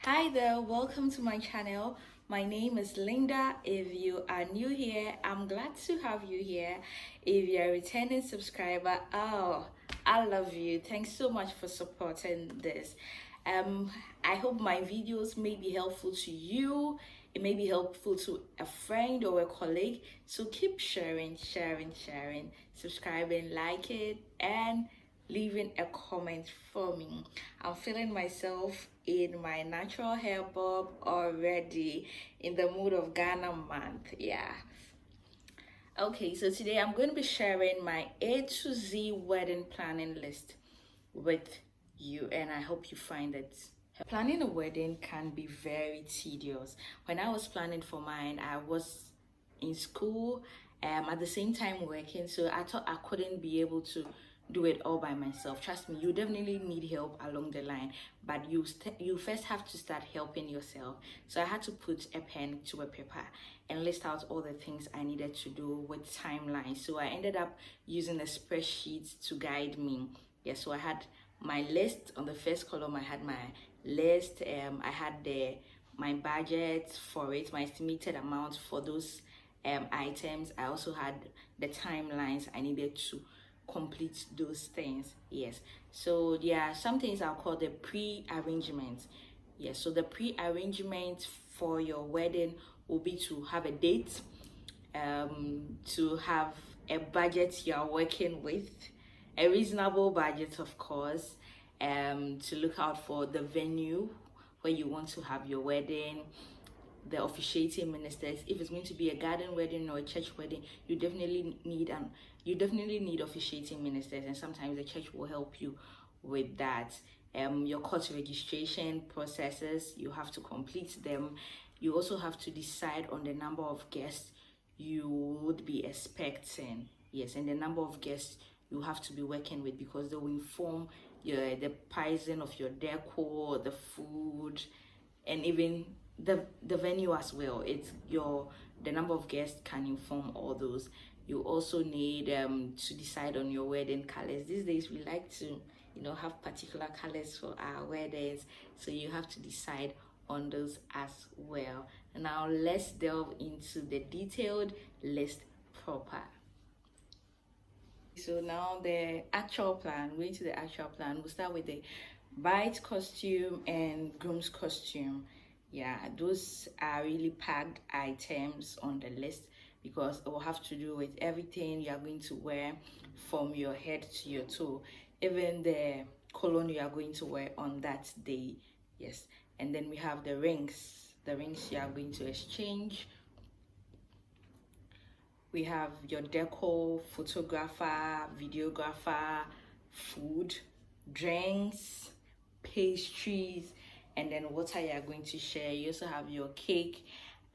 Hi there, welcome to my channel. My name is Linda. If you are new here, I'm glad to have you here. If you're a returning subscriber, oh, I love you. Thanks so much for supporting this. I hope my videos may be helpful to you. It may be helpful to a friend or a colleague. So keep sharing, subscribing, like it, and leaving a comment for me. I'm feeling myself in my natural hair bob already, in the mood of Ghana month. Yeah. Okay, so today I'm going to be sharing my A to Z wedding planning list with you, and I hope you find it. Planning a wedding can be very tedious. When I was planning for mine, I was in school, at the same time working, so I thought I couldn't be able to do it all by myself. Trust me, you definitely need help along the line, but you first have to start helping yourself. So I had to put a pen to a paper and list out all the things I needed to do with timelines. So I ended up using a spreadsheet to guide me. Yeah, so I had my list. On the first column I had my list. I had my budget for it, my estimated amount for those items. I also had the timelines I needed to complete those things. Yes, so there are some things I'll call the pre-arrangement. Yes, so the pre-arrangement for your wedding will be to have a date, to have a budget you're working with, a reasonable budget, of course, to look out for the venue where you want to have your wedding, the officiating ministers. If it's going to be a garden wedding or a church wedding, you definitely need officiating ministers, and sometimes the church will help you with that. Your court registration processes, you have to complete them. You also have to decide on the number of guests you would be expecting. Yes, and the number of guests you have to be working with, because they will inform the pricing of your decor, the food, and even the venue as well. It's the number of guests can inform all those. You also need to decide on your wedding colors. These days we like to have particular colors for our weddings, so you have to decide on those as well. Now let's delve into the detailed list proper. So now the actual plan, going to the actual plan, we'll start with the bride's costume and groom's costume. Yeah, those are really packed items on the list, because it will have to do with everything you are going to wear from your head to your toe, even the cologne you are going to wear on that day. Yes, and then we have the rings you are going to exchange. We have your decor, photographer, videographer, food, drinks, pastries, and then water you are going to share. You also have your cake,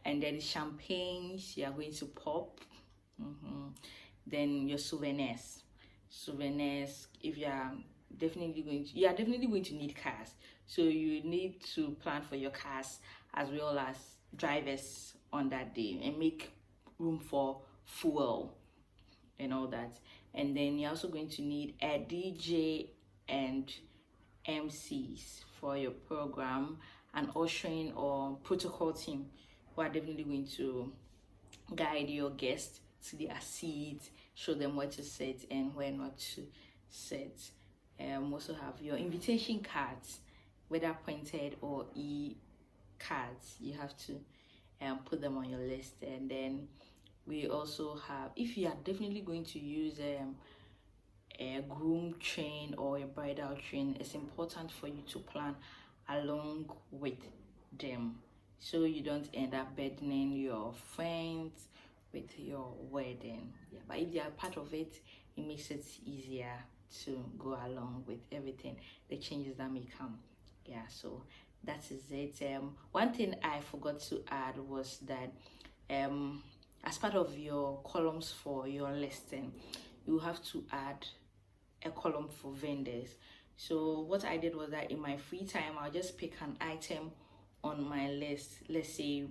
and then champagnes you are going to pop. Then your souvenirs. If you are definitely going to need cars, so you need to plan for your cars as well as drivers on that day, and make room for fuel and all that. And then you're also going to need a DJ and MCs for your program, an ushering or protocol team who are definitely going to guide your guests to their seats, show them where to sit and where not to sit. Also have your invitation cards, whether printed or e-cards. You have to put them on your list. And then we also have, if you are definitely going to use a groom train or a bridal train, it's important for you to plan along with them, so you don't end up burdening your friends with your wedding. Yeah, but if they are part of it, it makes it easier to go along with everything, the changes that may come. Yeah, so that is it. One thing I forgot to add was that as part of your columns for your listing, you have to add a column for vendors. So what I did was that in my free time, I'll just pick an item on my list. Let's say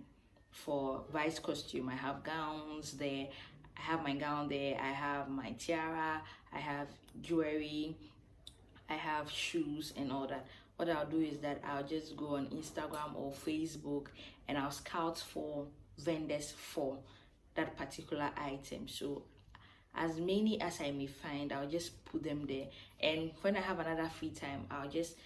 for bride's costume, I have gowns there, I have my gown there, I have my tiara, I have jewelry, I have shoes and all that. what I'll do is that I'll just go on Instagram or Facebook and I'll scout for vendors for that particular item. So as many as I may find, I'll just put them there. And when I have another free time, I'll just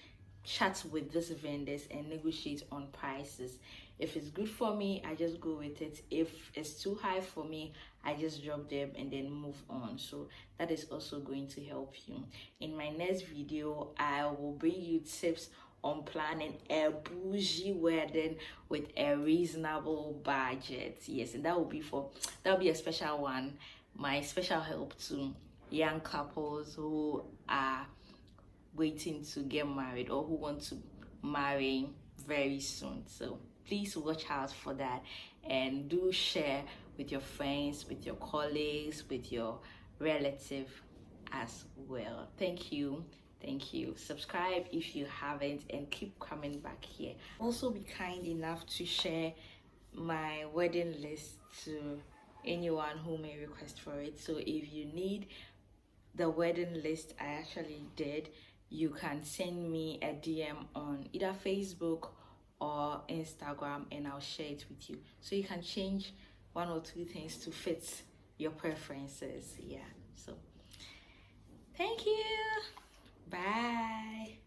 chat with these vendors and negotiate on prices. If it's good for me, I just go with it. If it's too high for me, I just drop them and then move on. So that is also going to help you. In my next video, I will bring you tips on planning a bougie wedding with a reasonable budget. Yes, and that will be a special one. My special help to young couples who are waiting to get married or who want to marry very soon. So please watch out for that, and do share with your friends, with your colleagues, with your relative as well. Thank you. Subscribe if you haven't, and keep coming back here. Also, be kind enough to share my wedding list to anyone who may request for it. So if you need the wedding list I actually did, you can send me a DM on either Facebook or Instagram, and I'll share it with you. So you can change one or two things to fit your preferences. Yeah. So thank you. Bye.